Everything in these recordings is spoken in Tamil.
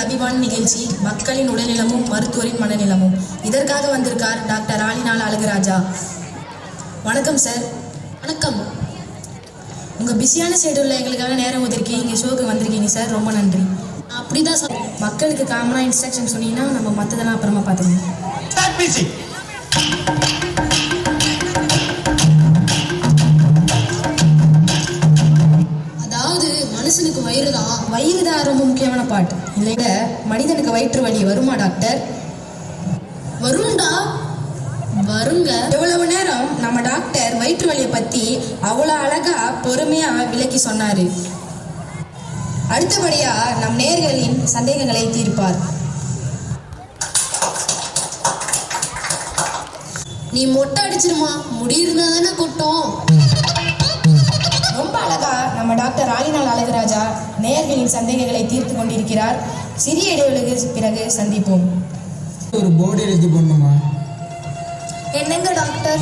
உங்கள் அபிமான நிகழ்ச்சி மக்களின் உடல்நலமும் மருத்துவரின் மனநிலமும். இதற்காக வந்திருக்கார் டாக்டர் ஆலினால் அழகுராஜா. வணக்கம் சார். வணக்கம். உங்கள் பிஸியான ஷெடியூலில் எங்களுக்காக நேரம் ஒதுக்கி இங்கே ஷோக்கு வந்திருக்கீங்க சார், ரொம்ப நன்றி. அப்படிதான் சார். மக்களுக்கு காமனாக இன்ஸ்ட்ரக்ஷன் சொன்னீங்கன்னா நம்ம மற்றதெல்லாம் அப்புறமா பார்த்துக்கணும். அதாவது மனுஷனுக்கு வயிறு தான் ரொம்ப முக்கியமான பாட்டு இல்லைங்க. மனிதனுக்கு வயிற்று வலி வருமா டாக்டர்? வரும்டா, வருங்க. எவ்வளவு நேரம் நம்ம டாக்டர் வயிற்று வலியை பற்றி அவ்வளோ அழகா பொறுமையாக விளக்கி சொன்னார். அடுத்தபடியா நம் நேயர்களின் சந்தேகங்களை தீர்ப்பார். நீ மொட்டை அடிச்சிருமா, முடி இருந்தா தானே கொட்டும். ரொம்ப அழகா நம்ம டாக்டர் ஆலினால் அழகுராஜா நேயர்களின் சந்தேகங்களை தீர்த்து கொண்டிருக்கிறார். சிறிய இடைவெளிக்கு பிறகு சந்திப்போம். ஒரு போர்டு எழுதி போடணுமா? என்னங்க டாக்டர்?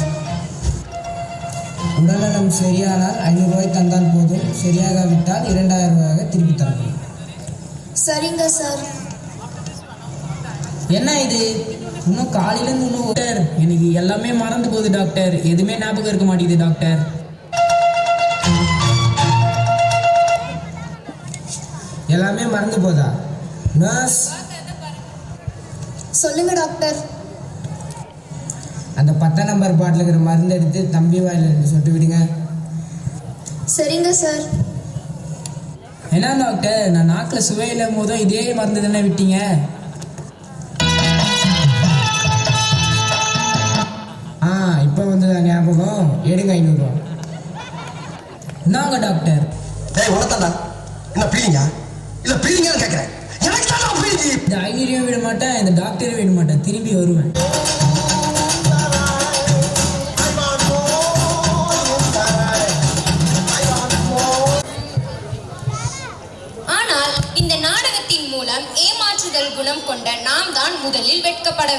உடல்நலம் சரியானால் 500 ரூபாய் தந்தால் போதும், சரியாகாவிட்டால் 2000 ரூபாயாக திருப்பி தரணும். சரிங்க சார். என்ன இது இன்னும் காலையிலேருந்து இன்னும் டாக்டர் எனக்கு எல்லாமே மறந்து போகுது டாக்டர், எதுவுமே ஞாபகம் இருக்க மாட்டேங்குது டாக்டர். எல்லாமே மறந்து போதா? நர்ஸ் சொல்லுங்க டாக்டர். அந்த 10 நம்பர் பாட்டில் இருக்கிற மருந்து எடுத்து தம்பி வாயில் சொட்டு விடுங்க. சரிங்க சார். என்ன டாக்டர், நான் நாக்கில் சுவையிலும் போதும் இதே மருந்து தானே விட்டீங்க? இப்போ வந்து ஞாபகம், எடுங்க 500 ரூபா. இந்தாங்க டாக்டர். என்ன பீலிங்கா? இல்ல பீலிங்கான்னு கேட்கிறேன். எனக்கு தான் பீலிங். இந்த 500 விட மாட்டேன், இந்த டாக்டரை விட மாட்டேன், திரும்பி வருவேன். ஆனால் இந்த நாடகத்தின் மூலம் ஏமாற்றுதல் குணம் கொண்ட நாம் தான் முதலில் வெட்கப்பட